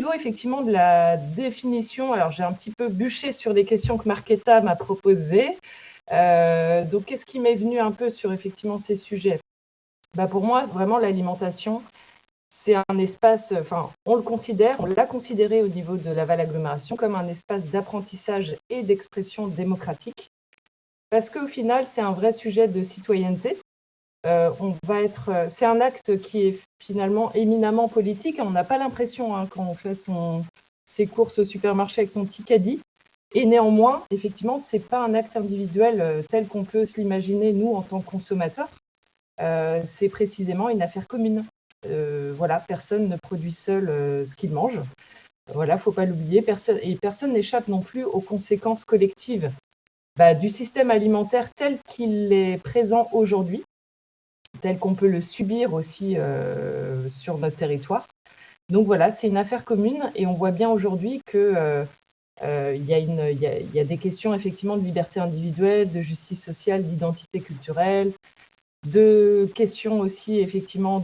niveau effectivement de la définition, alors j'ai un petit peu bûché sur les questions que Markéta m'a proposées. Donc, qu'est-ce qui m'est venu un peu sur effectivement ces sujets? Pour moi, vraiment, l'alimentation, c'est un espace, on l'a considéré au niveau de la Val-Agglomération comme un espace d'apprentissage et d'expression démocratique, parce qu'au final, c'est un vrai sujet de citoyenneté. C'est un acte qui est finalement éminemment politique. On n'a pas l'impression, quand on fait ses courses au supermarché avec son petit caddie. Et néanmoins, effectivement, c'est pas un acte individuel tel qu'on peut se l'imaginer, nous, en tant que consommateurs. C'est précisément une affaire commune. Personne ne produit seul ce qu'il mange. Voilà, faut pas l'oublier. Personne n'échappe non plus aux conséquences collectives du système alimentaire tel qu'il est présent aujourd'hui, tel qu'on peut le subir aussi sur notre territoire. Donc voilà, c'est une affaire commune et on voit bien aujourd'hui que il y a des questions effectivement de liberté individuelle, de justice sociale, d'identité culturelle, de questions aussi effectivement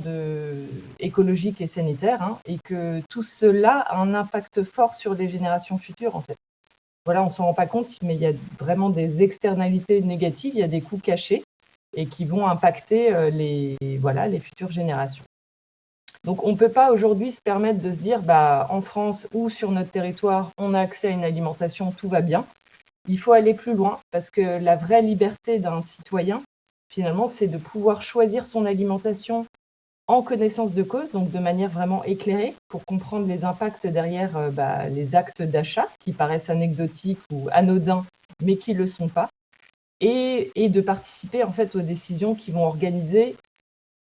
écologiques et sanitaires, et que tout cela a un impact fort sur les générations futures en fait. Voilà, on s'en rend pas compte, mais il y a vraiment des externalités négatives, il y a des coûts cachés et qui vont impacter les futures générations. Donc, on ne peut pas aujourd'hui se permettre de se dire, en France ou sur notre territoire, on a accès à une alimentation, tout va bien. Il faut aller plus loin parce que la vraie liberté d'un citoyen, finalement, c'est de pouvoir choisir son alimentation en connaissance de cause, donc de manière vraiment éclairée, pour comprendre les impacts derrière les actes d'achat qui paraissent anecdotiques ou anodins, mais qui ne le sont pas, et de participer en fait aux décisions qui vont organiser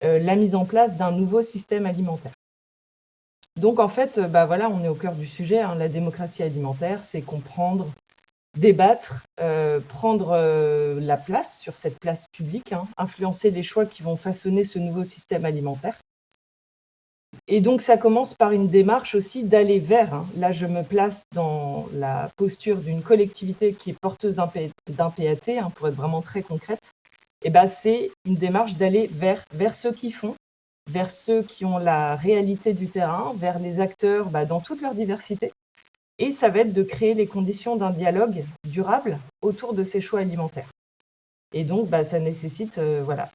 la mise en place d'un nouveau système alimentaire. Donc en fait, on est au cœur du sujet. La démocratie alimentaire, c'est comprendre, débattre, prendre la place sur cette place publique, influencer les choix qui vont façonner ce nouveau système alimentaire. Et donc ça commence par une démarche aussi d'aller vers, là je me place dans la posture d'une collectivité qui est porteuse d'un PAT, pour être vraiment très concrète. C'est une démarche d'aller vers ceux qui font, vers ceux qui ont la réalité du terrain, vers les acteurs dans toute leur diversité. Et ça va être de créer les conditions d'un dialogue durable autour de ces choix alimentaires. Et donc, ça nécessite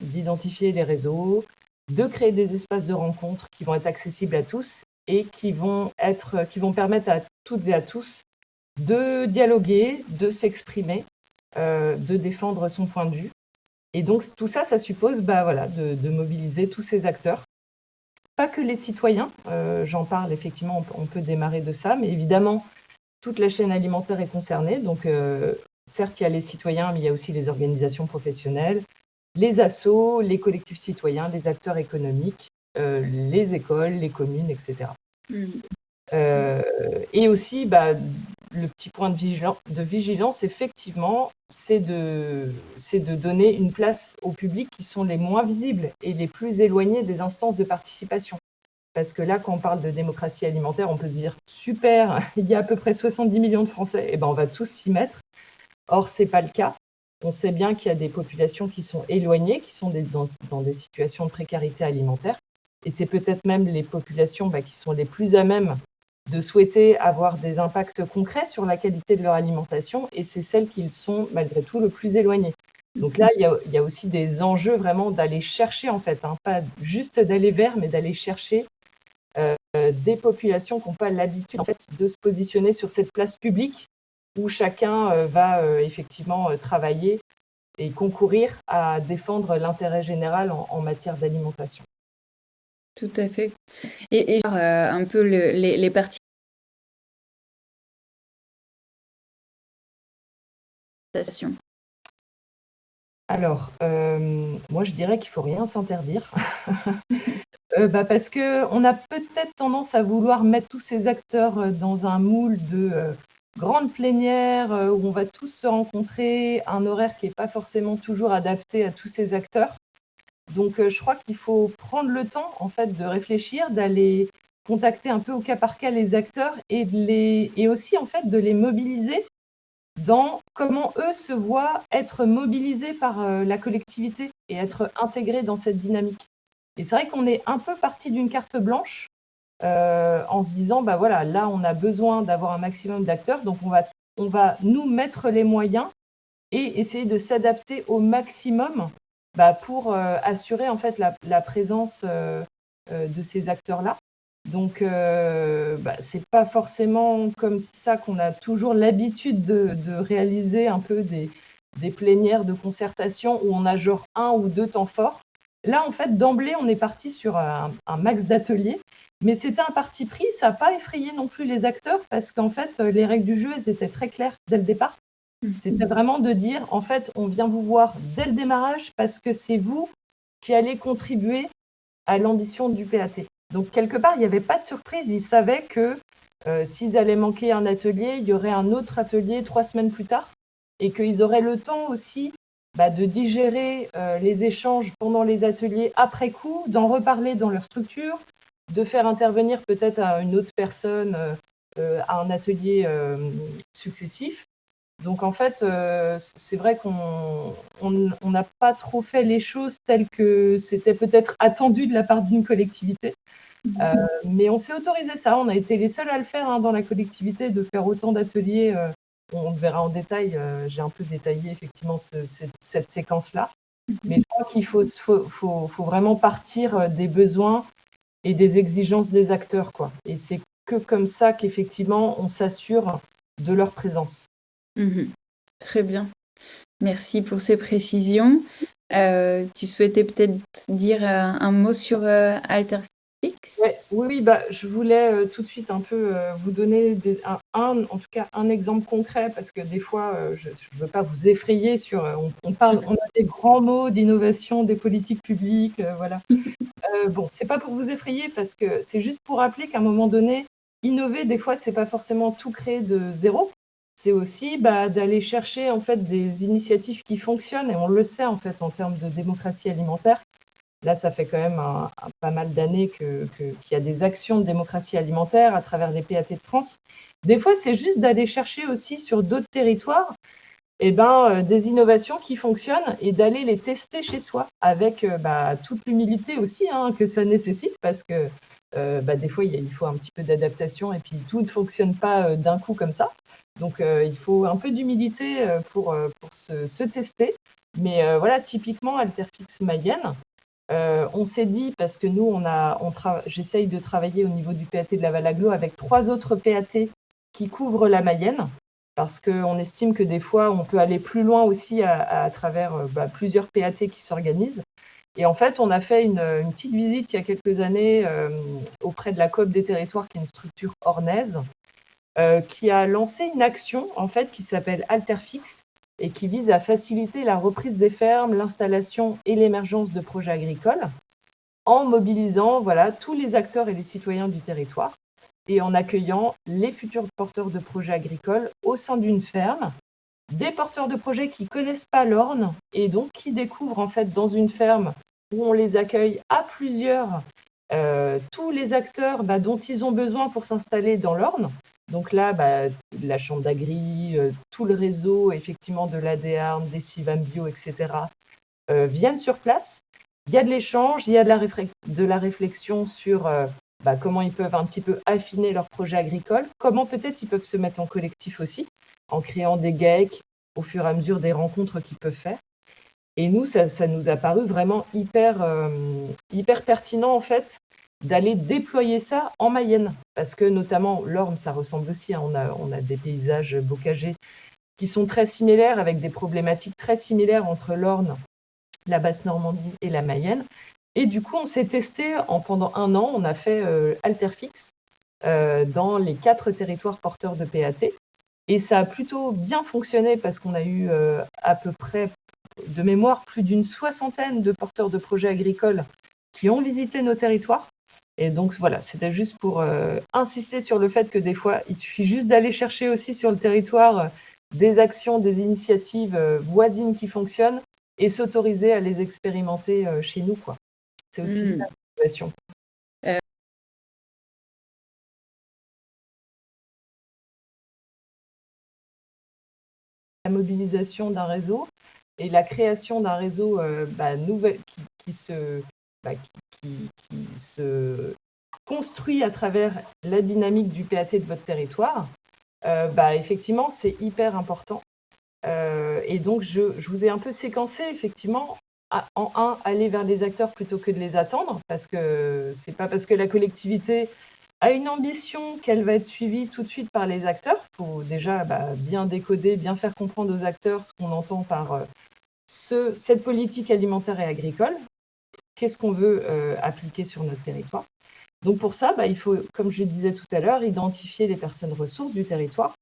d'identifier les réseaux, de créer des espaces de rencontre qui vont être accessibles à tous et qui vont permettre à toutes et à tous de dialoguer, de s'exprimer, de défendre son point de vue. Et donc, tout ça, ça suppose de mobiliser tous ces acteurs. Pas que les citoyens, j'en parle effectivement, on peut démarrer de ça, mais évidemment, toute la chaîne alimentaire est concernée. Donc, certes, il y a les citoyens, mais il y a aussi les organisations professionnelles, les assos, les collectifs citoyens, les acteurs économiques, les écoles, les communes, etc. Et aussi, le petit point de vigilance, effectivement, c'est de donner une place aux publics qui sont les moins visibles et les plus éloignés des instances de participation. Parce que là, quand on parle de démocratie alimentaire, on peut se dire « super, il y a à peu près 70 millions de Français, on va tous s'y mettre ». Or, ce n'est pas le cas. On sait bien qu'il y a des populations qui sont éloignées, qui sont dans des situations de précarité alimentaire. Et c'est peut-être même les populations qui sont les plus à même de souhaiter avoir des impacts concrets sur la qualité de leur alimentation, et c'est celles qui sont malgré tout le plus éloignées. Donc là, il y a aussi des enjeux vraiment d'aller chercher, en fait, pas juste d'aller vers, mais d'aller chercher des populations qui n'ont pas l'habitude en fait, de se positionner sur cette place publique où chacun va effectivement travailler et concourir à défendre l'intérêt général en matière d'alimentation. Tout à fait. Et un peu les parties. Alors, moi je dirais qu'il ne faut rien s'interdire. Parce qu'on a peut-être tendance à vouloir mettre tous ces acteurs dans un moule de grande plénière où on va tous se rencontrer, un horaire qui n'est pas forcément toujours adapté à tous ces acteurs. Donc, je crois qu'il faut prendre le temps, en fait, de réfléchir, d'aller contacter un peu au cas par cas les acteurs et aussi, en fait, de les mobiliser dans comment eux se voient être mobilisés par la collectivité et être intégrés dans cette dynamique. Et c'est vrai qu'on est un peu parti d'une carte blanche en se disant, bah voilà, là, on a besoin d'avoir un maximum d'acteurs, donc on va nous mettre les moyens et essayer de s'adapter au maximum pour assurer en fait la présence de ces acteurs-là. Donc, c'est pas forcément comme ça qu'on a toujours l'habitude de réaliser un peu des plénières de concertation où on a genre 1 ou 2 temps forts. Là, en fait, d'emblée, on est parti sur un max d'ateliers, mais c'était un parti pris. Ça n'a pas effrayé non plus les acteurs parce qu'en fait, les règles du jeu, elles étaient très claires dès le départ. C'était vraiment de dire, en fait, on vient vous voir dès le démarrage parce que c'est vous qui allez contribuer à l'ambition du PAT. Donc, quelque part, il n'y avait pas de surprise. Ils savaient que s'ils allaient manquer un atelier, il y aurait un autre atelier 3 semaines plus tard et qu'ils auraient le temps aussi de digérer les échanges pendant les ateliers après coup, d'en reparler dans leur structure, de faire intervenir peut-être à une autre personne à un atelier successif. Donc en fait, c'est vrai qu'on n'a pas trop fait les choses telles que c'était peut-être attendu de la part d'une collectivité. Mais on s'est autorisé ça. On a été les seuls à le faire dans la collectivité, de faire autant d'ateliers. On le verra en détail. J'ai un peu détaillé effectivement cette séquence-là. Mais je crois qu'il faut vraiment partir des besoins et des exigences des acteurs, quoi. Et c'est que comme ça qu'effectivement on s'assure de leur présence. Très bien. Merci pour ces précisions. Tu souhaitais peut-être dire un mot sur Alterfix? Oui, je voulais tout de suite un peu vous donner en tout cas un exemple concret parce que des fois, je ne veux pas vous effrayer sur. On a des grands mots d'innovation, des politiques publiques, voilà. Bon, c'est pas pour vous effrayer parce que c'est juste pour rappeler qu'à un moment donné, innover, des fois, c'est pas forcément tout créer de zéro. C'est aussi d'aller chercher en fait des initiatives qui fonctionnent et on le sait en fait en termes de démocratie alimentaire. Là, ça fait quand même pas mal d'années qu'il y a des actions de démocratie alimentaire à travers les PAT de France. Des fois, c'est juste d'aller chercher aussi sur d'autres territoires des innovations qui fonctionnent et d'aller les tester chez soi avec toute l'humilité aussi que ça nécessite parce que des fois, il faut un petit peu d'adaptation et puis tout ne fonctionne pas d'un coup comme ça. Donc, il faut un peu d'humilité pour se tester. Mais voilà, typiquement, Alterfix Mayenne, on s'est dit, parce que nous, j'essaye de travailler au niveau du PAT de Laval-Agglo avec 3 autres PAT qui couvrent la Mayenne, parce qu'on estime que des fois, on peut aller plus loin aussi à travers plusieurs PAT qui s'organisent. Et en fait, on a fait une petite visite il y a quelques années auprès de la Coop des territoires, qui est une structure ornaise, qui a lancé une action en fait qui s'appelle Alterfix, et qui vise à faciliter la reprise des fermes, l'installation et l'émergence de projets agricoles en mobilisant tous les acteurs et les citoyens du territoire et en accueillant les futurs porteurs de projets agricoles au sein d'une ferme, des porteurs de projets qui ne connaissent pas l'Orne et donc qui découvrent en fait dans une ferme où on les accueille à plusieurs tous les acteurs dont ils ont besoin pour s'installer dans l'Orne. Donc là, la chambre d'agri, tout le réseau effectivement de l'ADEARN, des Civam Bio, etc. Viennent sur place. Il y a de l'échange, il y a de la réflexion sur comment ils peuvent un petit peu affiner leur projet agricole, comment peut-être ils peuvent se mettre en collectif aussi, en créant des GAEC au fur et à mesure des rencontres qu'ils peuvent faire. Et nous, ça nous a paru vraiment hyper pertinent en fait d'aller déployer ça en Mayenne. Parce que notamment, l'Orne, ça ressemble aussi. On a des paysages bocagers qui sont très similaires, avec des problématiques très similaires entre l'Orne, la Basse-Normandie et la Mayenne. Et du coup, on s'est testé pendant 1 an. On a fait Alterfix dans les 4 territoires porteurs de PAT. Et ça a plutôt bien fonctionné parce qu'on a eu à peu près, de mémoire, plus d'une 60aine de porteurs de projets agricoles qui ont visité nos territoires. Et donc voilà, c'était juste pour insister sur le fait que des fois, il suffit juste d'aller chercher aussi sur le territoire des actions, des initiatives voisines qui fonctionnent et s'autoriser à les expérimenter chez nous, quoi. C'est aussi ça, l'innovation. La mobilisation d'un réseau et la création d'un réseau nouvelle qui se construit à travers la dynamique du PAT de votre territoire, effectivement, c'est hyper important. Et donc, je vous ai un peu séquencé, effectivement, aller vers les acteurs plutôt que de les attendre, parce que c'est pas parce que la collectivité a une ambition qu'elle va être suivie tout de suite par les acteurs. Il faut déjà bien décoder, bien faire comprendre aux acteurs ce qu'on entend par cette politique alimentaire et agricole. Qu'est-ce qu'on veut appliquer sur notre territoire? Donc pour ça, il faut, comme je le disais tout à l'heure, identifier les personnes ressources du territoire,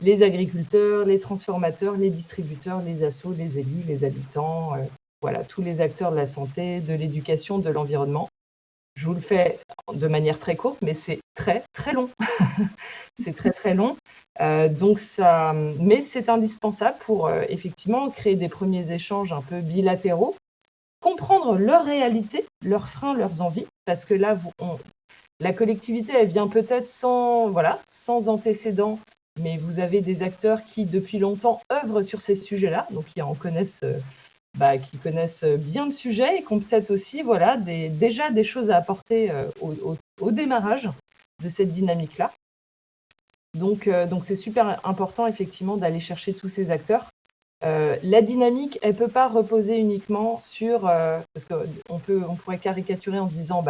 les agriculteurs, les transformateurs, les distributeurs, les assos, les élus, les habitants, voilà, tous les acteurs de la santé, de l'éducation, de l'environnement. Je vous le fais de manière très courte, mais c'est très, très long. C'est très, très long. Mais c'est indispensable pour effectivement créer des premiers échanges un peu bilatéraux, comprendre leur réalité, leurs freins, leurs envies, parce que là, la collectivité, elle vient peut-être sans antécédents, mais vous avez des acteurs qui, depuis longtemps, œuvrent sur ces sujets-là, donc qui connaissent bien le sujet et qui ont peut-être aussi déjà des choses à apporter au démarrage de cette dynamique-là. Donc c'est super important, effectivement, d'aller chercher tous ces acteurs. La dynamique, elle ne peut pas reposer uniquement sur... parce qu'on pourrait caricaturer en disant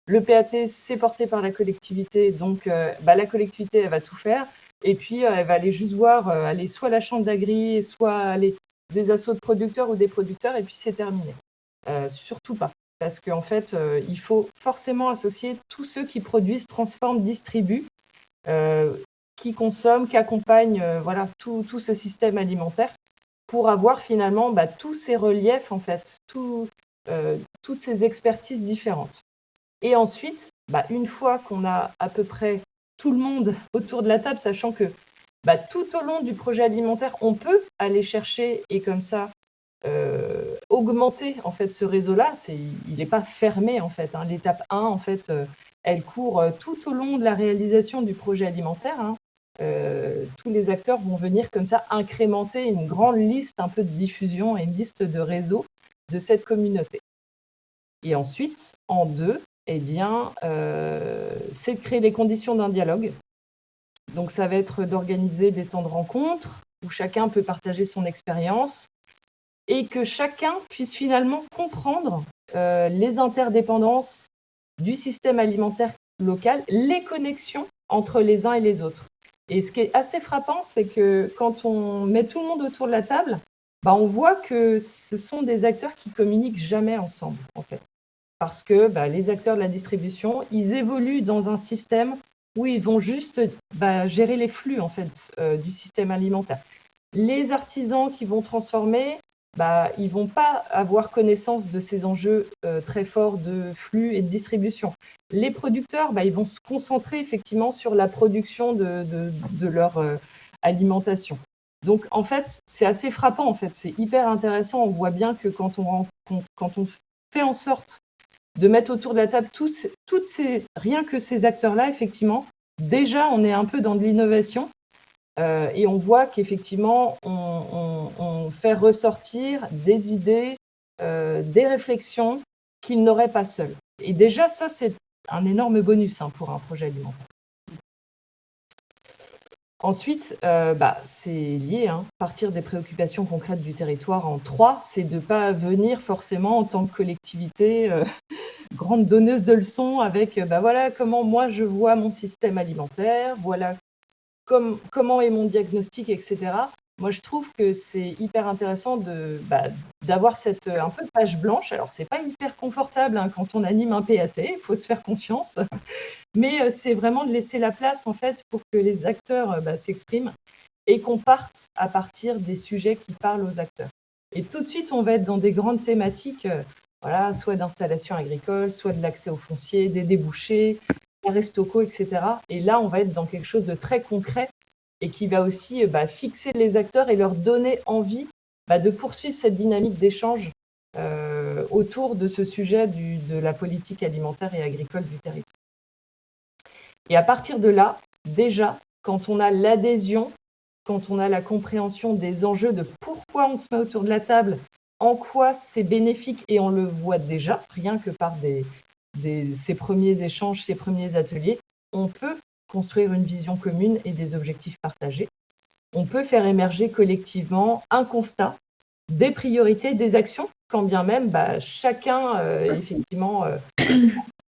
le PAT, c'est porté par la collectivité, donc la collectivité, elle va tout faire. Et puis, elle va aller juste voir aller soit la chambre d'agri, soit aller des assos de producteurs ou des producteurs, et puis c'est terminé. Surtout pas. Parce qu'en fait, il faut forcément associer tous ceux qui produisent, transforment, distribuent, qui consomment, qui accompagnent tout ce système alimentaire pour avoir finalement tous ces reliefs, en fait, toutes ces expertises différentes. Et ensuite, une fois qu'on a à peu près tout le monde autour de la table, sachant que tout au long du projet alimentaire, on peut aller chercher et comme ça augmenter en fait ce réseau-là. Il n'est pas fermé en fait. L'étape 1, en fait, elle court tout au long de la réalisation du projet alimentaire. Tous les acteurs vont venir comme ça incrémenter une grande liste un peu de diffusion et une liste de réseau de cette communauté. Et ensuite, en 2, c'est de créer les conditions d'un dialogue. Donc, ça va être d'organiser des temps de rencontre où chacun peut partager son expérience et que chacun puisse finalement comprendre les interdépendances du système alimentaire local, les connexions entre les uns et les autres. Et ce qui est assez frappant, c'est que quand on met tout le monde autour de la table, on voit que ce sont des acteurs qui communiquent jamais ensemble, en fait. Parce que les acteurs de la distribution, ils évoluent dans un système où ils vont juste gérer les flux, en fait, du système alimentaire. Les artisans qui vont transformer, ils vont pas avoir connaissance de ces enjeux très forts de flux et de distribution. Les producteurs, ils vont se concentrer effectivement sur la production de leur alimentation. Donc, en fait, c'est assez frappant, en fait. C'est hyper intéressant. On voit bien que quand on fait en sorte de mettre autour de la table rien que ces acteurs-là, effectivement, déjà, on est un peu dans de l'innovation. Et on voit qu'effectivement, on fait ressortir des idées, des réflexions qu'ils n'auraient pas seuls. Et déjà, ça, c'est un énorme bonus pour un projet alimentaire. Ensuite, c'est lié, partir des préoccupations concrètes du territoire en 3, c'est de ne pas venir forcément en tant que collectivité grande donneuse de leçons avec voilà comment moi je vois mon système alimentaire, voilà comment est mon diagnostic, etc. Moi, je trouve que c'est hyper intéressant d'avoir cette un peu de page blanche. Alors, c'est pas hyper confortable quand on anime un PAT, il faut se faire confiance. Mais c'est vraiment de laisser la place, en fait, pour que les acteurs s'expriment et qu'on parte à partir des sujets qui parlent aux acteurs. Et tout de suite, on va être dans des grandes thématiques, soit d'installation agricole, soit de l'accès aux fonciers, des débouchés, Restoco, etc. Et là, on va être dans quelque chose de très concret et qui va aussi fixer les acteurs et leur donner envie de poursuivre cette dynamique d'échange autour de ce sujet de la politique alimentaire et agricole du territoire. Et à partir de là, déjà, quand on a l'adhésion, quand on a la compréhension des enjeux de pourquoi on se met autour de la table, en quoi c'est bénéfique, et on le voit déjà, rien que par des ces premiers échanges, ces premiers ateliers, on peut construire une vision commune et des objectifs partagés. On peut faire émerger collectivement un constat, des priorités, des actions, quand bien même chacun, effectivement,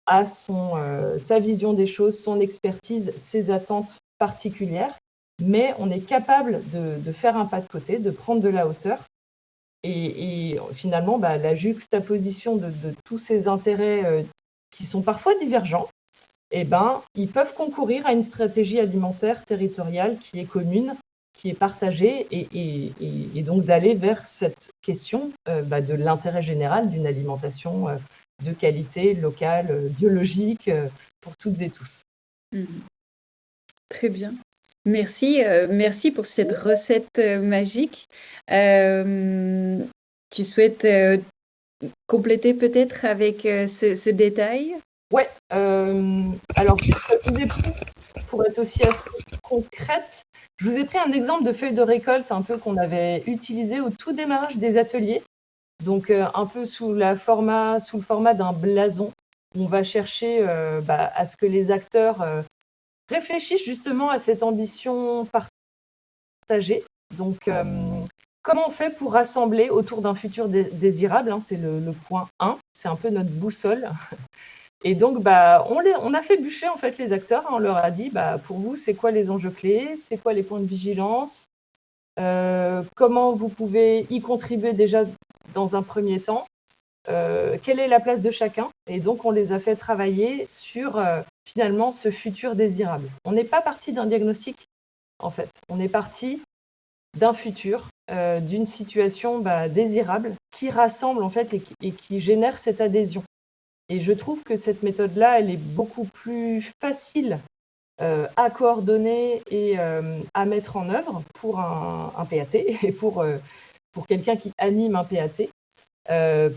a sa vision des choses, son expertise, ses attentes particulières, mais on est capable de faire un pas de côté, de prendre de la hauteur. Et finalement, la juxtaposition de tous ces intérêts qui sont parfois divergents, ils peuvent concourir à une stratégie alimentaire territoriale qui est commune, qui est partagée, et donc d'aller vers cette question de l'intérêt général d'une alimentation de qualité, locale, biologique, pour toutes et tous. Très bien. Merci pour cette recette magique. Tu souhaites compléter peut-être avec ce détail? Ouais, alors pour être aussi assez concrète, je vous ai pris un exemple de feuille de récolte un peu qu'on avait utilisé au tout démarrage des ateliers, donc un peu sous le format d'un blason. On va chercher à ce que les acteurs réfléchissent justement à cette ambition partagée. Donc, comment on fait pour rassembler autour d'un futur désirable, hein, c'est le point 1, c'est un peu notre boussole. Et donc, on a fait bûcher en fait les acteurs. On leur a dit, pour vous, c'est quoi les enjeux clés? C'est quoi les points de vigilance? Comment vous pouvez y contribuer déjà dans un premier temps? Quelle est la place de chacun? Et donc, on les a fait travailler sur finalement ce futur désirable. On n'est pas parti d'un diagnostic, en fait. On est parti d'un futur, d'une situation désirable qui rassemble en fait et qui génère cette adhésion. Et je trouve que cette méthode-là, elle est beaucoup plus facile à coordonner et à mettre en œuvre pour un PAT et pour quelqu'un qui anime un PAT,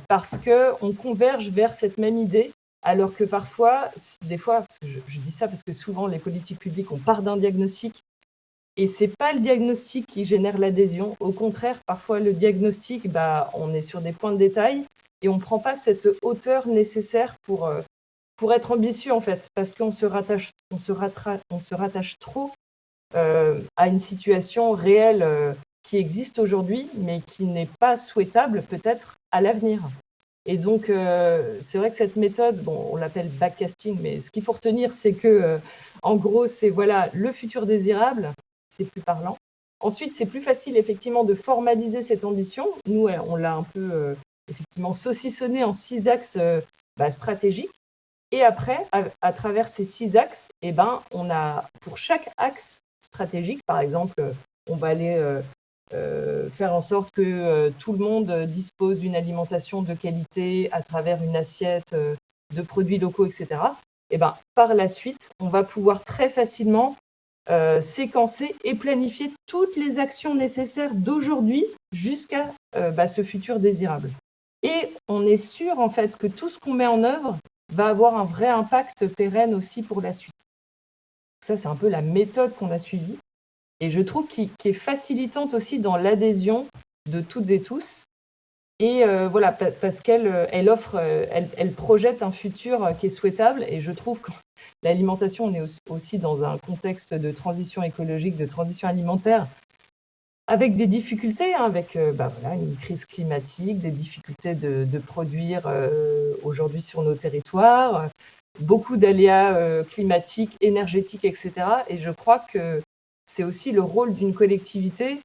parce qu'on converge vers cette même idée, alors que parfois, des fois, parce que je dis ça parce que souvent les politiques publiques, on part d'un diagnostic et c'est pas le diagnostic qui génère l'adhésion. Au contraire, parfois le diagnostic, on est sur des points de détail et on prend pas cette hauteur nécessaire pour être ambitieux en fait, parce qu'on se rattache trop à une situation réelle qui existe aujourd'hui, mais qui n'est pas souhaitable peut-être à l'avenir. Et donc, c'est vrai que cette méthode, on l'appelle backcasting, mais ce qu'il faut retenir, c'est que, en gros, c'est voilà, le futur désirable, c'est plus parlant. Ensuite, c'est plus facile effectivement de formaliser cette ambition. Nous, on l'a un peu effectivement saucissonné en 6 axes stratégiques. Et après, à travers ces 6 axes, on a pour chaque axe stratégique, par exemple, on va aller faire en sorte que tout le monde dispose d'une alimentation de qualité à travers une assiette de produits locaux, etc. Par la suite, on va pouvoir très facilement séquencer et planifier toutes les actions nécessaires d'aujourd'hui jusqu'à ce futur désirable. Et on est sûr en fait que tout ce qu'on met en œuvre va avoir un vrai impact pérenne aussi pour la suite. Ça, c'est un peu la méthode qu'on a suivie. Et je trouve qu'elle est facilitante aussi dans l'adhésion de toutes et tous. Et voilà, parce qu'elle offre, elle projette un futur qui est souhaitable. Et je trouve que l'alimentation, on est aussi dans un contexte de transition écologique, de transition alimentaire, avec des difficultés, avec une crise climatique, des difficultés de produire aujourd'hui sur nos territoires, beaucoup d'aléas climatiques, énergétiques, etc. Et je crois que c'est aussi le rôle d'une collectivité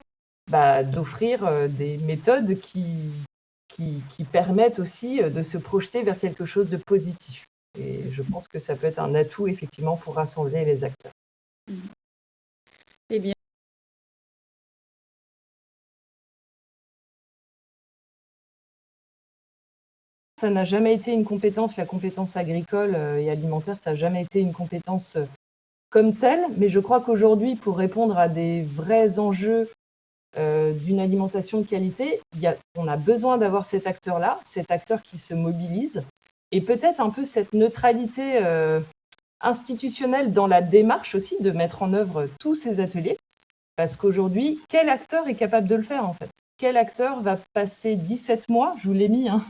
d'offrir des méthodes qui permettent aussi de se projeter vers quelque chose de positif. Et je pense que ça peut être un atout effectivement pour rassembler les acteurs. Eh bien, ça n'a jamais été une compétence, la compétence agricole et alimentaire, ça n'a jamais été une compétence comme telle, mais je crois qu'aujourd'hui, pour répondre à des vrais enjeux d'une alimentation de qualité, on a besoin d'avoir cet acteur-là, cet acteur qui se mobilise, et peut-être un peu cette neutralité institutionnelle dans la démarche aussi de mettre en œuvre tous ces ateliers, parce qu'aujourd'hui, quel acteur est capable de le faire en fait? quel acteur va passer 17 mois, je vous l'ai mis, hein,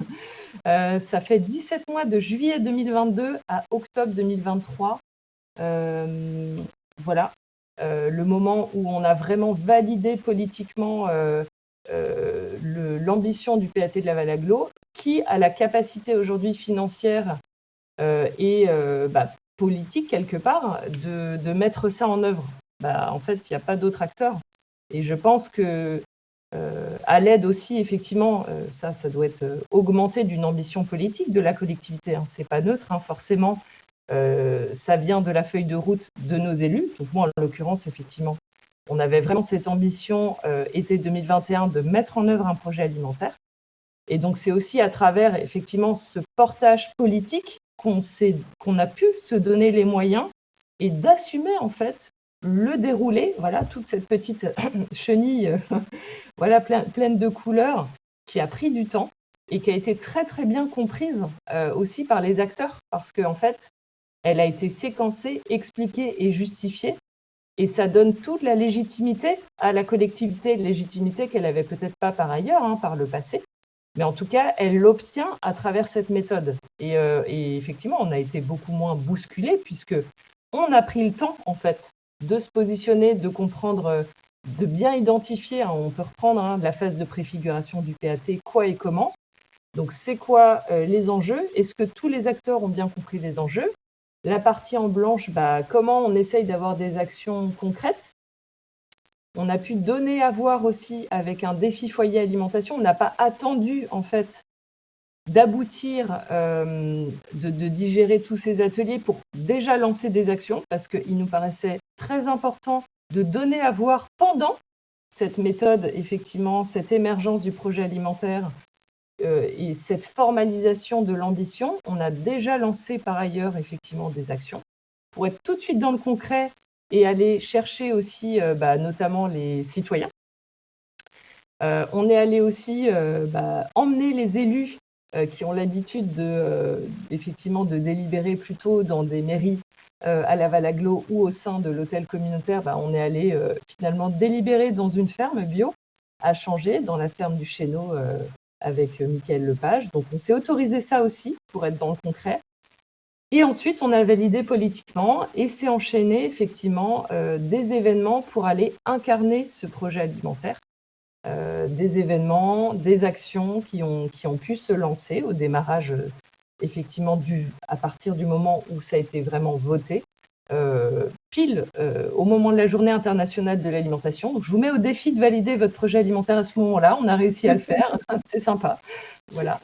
ça fait 17 mois de juillet 2022 à octobre 2023. Voilà, le moment où on a vraiment validé politiquement l'ambition du PAT de Laval-Agglo, qui a la capacité aujourd'hui financière et politique quelque part de mettre ça en œuvre. En fait, il n'y a pas d'autre acteur. Et je pense que à l'aide aussi, effectivement, ça doit être augmenté d'une ambition politique de la collectivité. Hein. C'est pas neutre, hein, forcément. Ça vient de la feuille de route de nos élus. Donc moi, en l'occurrence, effectivement, on avait vraiment cette ambition été 2021 de mettre en œuvre un projet alimentaire. Et donc c'est aussi à travers effectivement ce portage politique qu'on a pu se donner les moyens et d'assumer en fait le déroulé, voilà, toute cette petite chenille voilà, pleine de couleurs qui a pris du temps et qui a été très très bien comprise aussi par les acteurs parce qu'en fait, elle a été séquencée, expliquée et justifiée et ça donne toute la légitimité à la collectivité, légitimité qu'elle n'avait peut-être pas par ailleurs, hein, par le passé. Mais en tout cas, elle l'obtient à travers cette méthode. Et effectivement, on a été beaucoup moins bousculé puisque on a pris le temps, en fait, de se positionner, de comprendre, de bien identifier. Hein, on peut reprendre la phase de préfiguration du PAT, quoi et comment. Donc, c'est quoi les enjeux? Est-ce que tous les acteurs ont bien compris les enjeux? La partie en blanche, comment on essaye d'avoir des actions concrètes? On a pu donner à voir aussi avec un défi foyer alimentation. On n'a pas attendu en fait d'aboutir, de digérer tous ces ateliers pour déjà lancer des actions parce qu'il nous paraissait très important de donner à voir pendant cette méthode, effectivement, cette émergence du projet alimentaire et cette formalisation de l'ambition. On a déjà lancé par ailleurs effectivement des actions pour être tout de suite dans le concret et aller chercher aussi notamment les citoyens. On est allé aussi emmener les élus qui ont l'habitude effectivement de délibérer plutôt dans des mairies à Laval-Agglo ou au sein de l'hôtel communautaire. On est allé finalement délibérer dans une ferme bio à Changer, dans la ferme du Chéneau avec Mickaël Lepage. Donc on s'est autorisé ça aussi pour être dans le concret. Et ensuite, on a validé politiquement et s'est enchaîné effectivement des événements pour aller incarner ce projet alimentaire. Des événements, des actions qui ont pu se lancer au démarrage, effectivement, à partir du moment où ça a été vraiment voté, pile au moment de la Journée internationale de l'alimentation. Donc, je vous mets au défi de valider votre projet alimentaire à ce moment-là. On a réussi à le faire. C'est sympa. Voilà.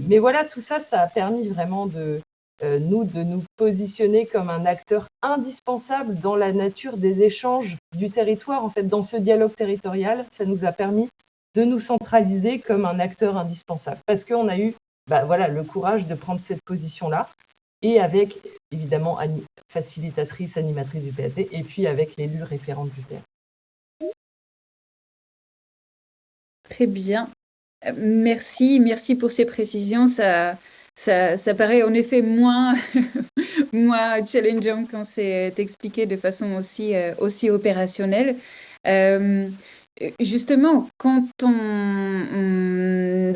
Mais voilà, tout ça, ça a permis vraiment de nous positionner comme un acteur indispensable dans la nature des échanges du territoire. En fait, dans ce dialogue territorial, ça nous a permis de nous centraliser comme un acteur indispensable parce qu'on a eu le courage de prendre cette position-là et avec, évidemment, facilitatrice, animatrice du PAT et puis avec l'élu référente du PAT. Très bien. Merci pour ces précisions. Ça paraît en effet moins challengeant quand c'est expliqué de façon aussi opérationnelle. Justement, quand on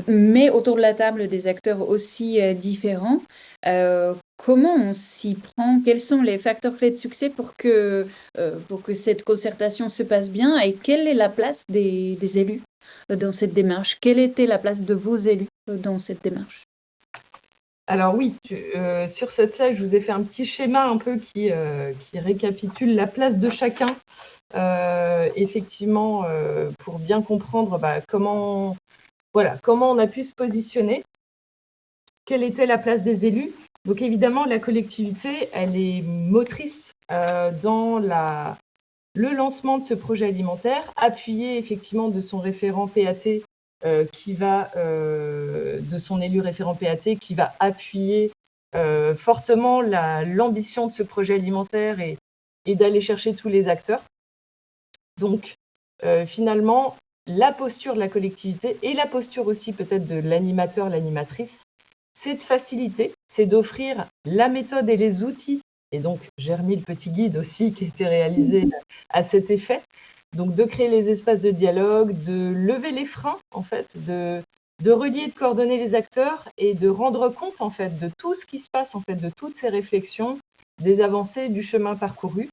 met autour de la table des acteurs aussi différents, comment on s'y prend? Quels sont les facteurs clés de succès pour que cette concertation se passe bien? Et quelle est la place des élus dans cette démarche? Quelle était la place de vos élus dans cette démarche? Alors oui, sur cette slide, je vous ai fait un petit schéma un peu qui récapitule la place de chacun, effectivement, pour bien comprendre comment on a pu se positionner, quelle était la place des élus. Donc évidemment, la collectivité, elle est motrice dans le lancement de ce projet alimentaire, appuyée effectivement de son référent PAT, de son élu référent PAT, qui va appuyer fortement l'ambition de ce projet alimentaire et d'aller chercher tous les acteurs. Donc, finalement, la posture de la collectivité et la posture aussi peut-être de l'animateur, l'animatrice, c'est de faciliter, c'est d'offrir la méthode et les outils. Et donc, j'ai remis le petit guide aussi qui a été réalisé à cet effet, Donc, de créer les espaces de dialogue, de lever les freins, en fait, de relier, de coordonner les acteurs et de rendre compte, en fait, de tout ce qui se passe, en fait, de toutes ces réflexions, des avancées, du chemin parcouru,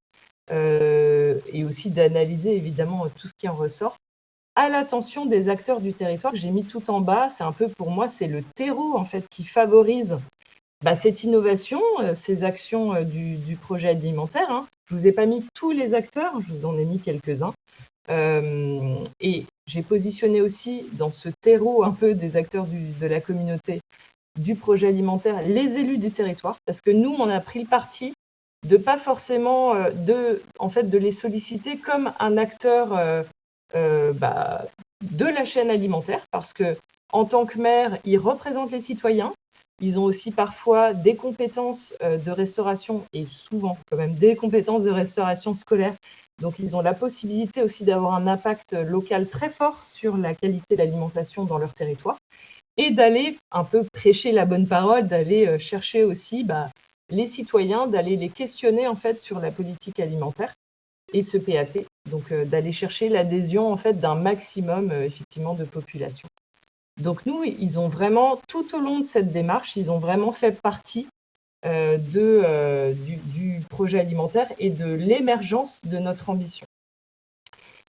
et aussi d'analyser, évidemment, tout ce qui en ressort, à l'attention des acteurs du territoire que j'ai mis tout en bas. C'est un peu, pour moi, c'est le terreau, en fait, qui favorise cette innovation, ces actions du projet alimentaire. Hein. Je ne vous ai pas mis tous les acteurs, je vous en ai mis quelques-uns. Et j'ai positionné aussi dans ce terreau un peu des acteurs de la communauté du projet alimentaire les élus du territoire, parce que nous, on a pris le parti de pas forcément de les solliciter comme un acteur de la chaîne alimentaire, parce que en tant que maire, ils représentent les citoyens. Ils ont aussi parfois des compétences de restauration et souvent quand même des compétences de restauration scolaire. Donc, ils ont la possibilité aussi d'avoir un impact local très fort sur la qualité de l'alimentation dans leur territoire et d'aller un peu prêcher la bonne parole, d'aller chercher aussi les citoyens, d'aller les questionner en fait sur la politique alimentaire et ce PAT. Donc, d'aller chercher l'adhésion en fait d'un maximum effectivement de population. Donc nous, ils ont vraiment, tout au long de cette démarche, ils ont vraiment fait partie du projet alimentaire et de l'émergence de notre ambition.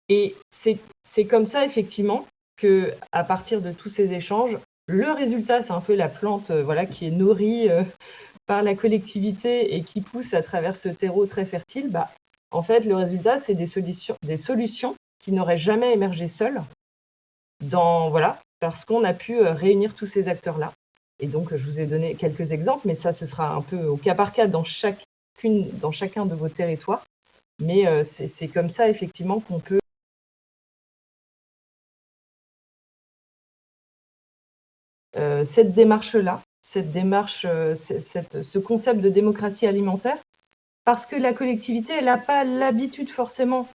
Et c'est comme ça, effectivement, qu'à partir de tous ces échanges, le résultat, c'est un peu la plante qui est nourrie par la collectivité et qui pousse à travers ce terreau très fertile. En fait, le résultat, c'est des solutions qui n'auraient jamais émergé seules parce qu'on a pu réunir tous ces acteurs-là. Et donc, je vous ai donné quelques exemples, mais ça, ce sera un peu au cas par cas dans chacun de vos territoires. Mais c'est comme ça, effectivement, qu'on peut cette démarche-là, ce concept de démocratie alimentaire, parce que la collectivité, elle n'a pas l'habitude forcément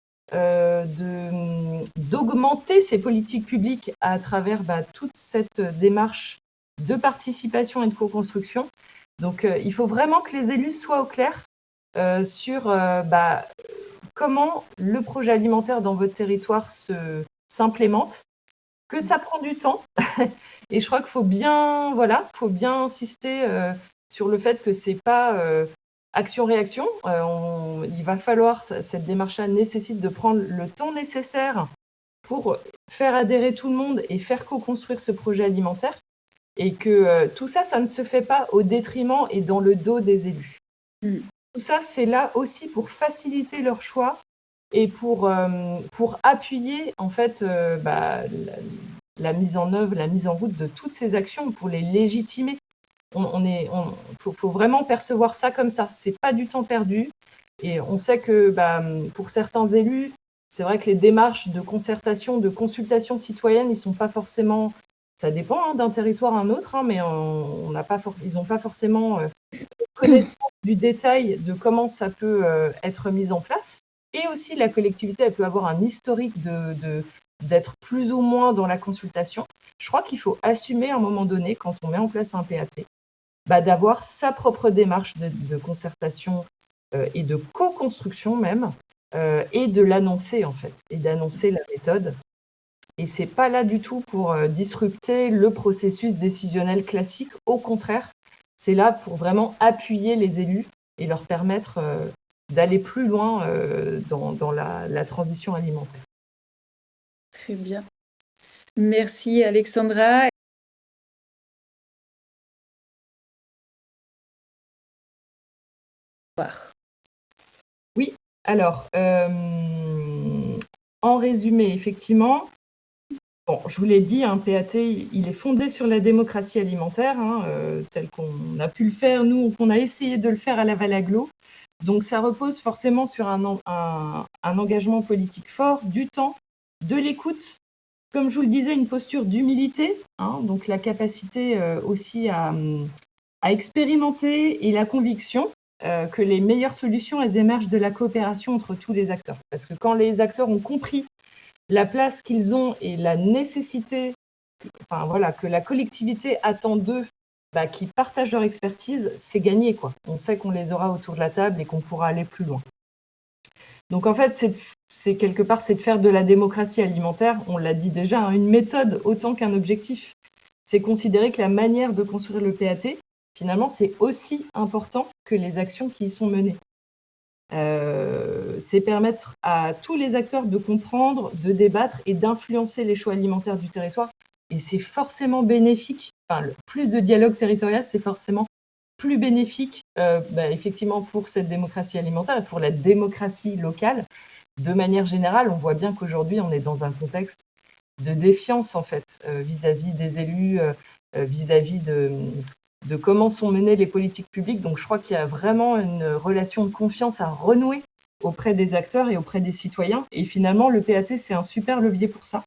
d'augmenter ses politiques publiques à travers toute cette démarche de participation et de co-construction. Donc, il faut vraiment que les élus soient au clair sur comment le projet alimentaire dans votre territoire s'implémente, que ça prend du temps. Et je crois qu'il faut bien insister sur le fait que c'est pas action-réaction. Il va falloir, cette démarche-là nécessite de prendre le temps nécessaire pour faire adhérer tout le monde et faire co-construire ce projet alimentaire. Et que tout ça, ça ne se fait pas au détriment et dans le dos des élus. Tout ça, c'est là aussi pour faciliter leur choix et pour appuyer en fait la mise en œuvre, la mise en route de toutes ces actions, pour les légitimer. Faut vraiment percevoir ça comme ça. C'est pas du temps perdu. Et on sait que pour certains élus, c'est vrai que les démarches de concertation, de consultation citoyenne, ils sont pas forcément. Ça dépend d'un territoire à un autre, mais ils n'ont pas forcément connaissance du détail de comment ça peut être mis en place. Et aussi, la collectivité, elle peut avoir un historique d'être plus ou moins dans la consultation. Je crois qu'il faut assumer à un moment donné, quand on met en place un PAT, d'avoir sa propre démarche de concertation et de co-construction même, et de l'annoncer en fait, et d'annoncer la méthode. Et c'est pas là du tout pour disrupter le processus décisionnel classique. Au contraire, c'est là pour vraiment appuyer les élus et leur permettre d'aller plus loin dans la transition alimentaire. Très bien. Merci Alexandra. Oui, alors, en résumé, effectivement, je vous l'ai dit, un PAT, il est fondé sur la démocratie alimentaire, tel qu'on a pu le faire, nous, qu'on a essayé de le faire à Laval-Agglo. Donc, ça repose forcément sur un engagement politique fort, du temps, de l'écoute, comme je vous le disais, une posture d'humilité, donc la capacité aussi à expérimenter et la conviction que les meilleures solutions, elles émergent de la coopération entre tous les acteurs. Parce que quand les acteurs ont compris la place qu'ils ont et la nécessité, que la collectivité attend d'eux, qu'ils partagent leur expertise, c'est gagné, quoi. On sait qu'on les aura autour de la table et qu'on pourra aller plus loin. Donc en fait, c'est quelque part, c'est de faire de la démocratie alimentaire, on l'a dit déjà, hein, une méthode autant qu'un objectif. C'est considérer que la manière de construire le PAT, finalement, c'est aussi important que les actions qui y sont menées. C'est permettre à tous les acteurs de comprendre, de débattre et d'influencer les choix alimentaires du territoire. Et c'est forcément bénéfique. Enfin, plus de dialogue territorial, c'est forcément plus bénéfique, effectivement, pour cette démocratie alimentaire et pour la démocratie locale. De manière générale, on voit bien qu'aujourd'hui, on est dans un contexte de défiance, en fait, vis-à-vis des élus, vis-à-vis de comment sont menées les politiques publiques. Donc, je crois qu'il y a vraiment une relation de confiance à renouer auprès des acteurs et auprès des citoyens. Et finalement, le PAT, c'est un super levier pour ça.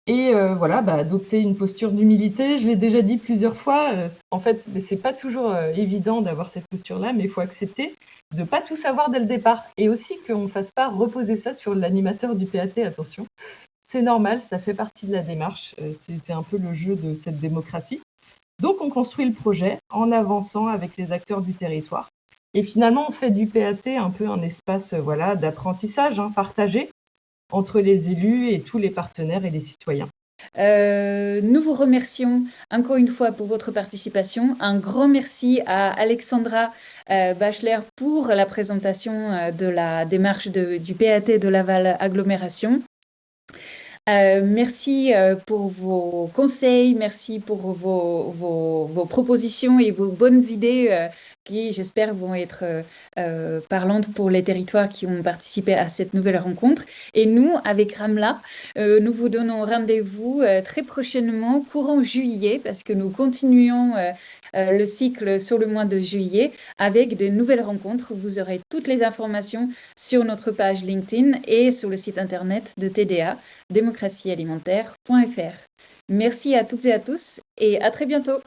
Et adopter une posture d'humilité, je l'ai déjà dit plusieurs fois, en fait, c'est pas toujours évident d'avoir cette posture-là, mais il faut accepter de pas tout savoir dès le départ. Et aussi qu'on ne fasse pas reposer ça sur l'animateur du PAT, attention. C'est normal, ça fait partie de la démarche, c'est un peu le jeu de cette démocratie. Donc on construit le projet en avançant avec les acteurs du territoire. Et finalement, on fait du PAT un peu un espace d'apprentissage partagé entre les élus et tous les partenaires et les citoyens. Nous vous remercions encore une fois pour votre participation. Un grand merci à Alexandra Bachler pour la présentation de la démarche du PAT de Laval Agglomération. Merci pour vos conseils, merci pour vos propositions et vos bonnes idées qui, j'espère, vont être parlantes pour les territoires qui ont participé à cette nouvelle rencontre. Et nous, avec Ramla, nous vous donnons rendez-vous très prochainement, courant juillet, parce que nous continuons le cycle sur le mois de juillet avec de nouvelles rencontres. Vous aurez toutes les informations sur notre page LinkedIn et sur le site internet de TDA, démocratiealimentaire.fr. Merci à toutes et à tous et à très bientôt.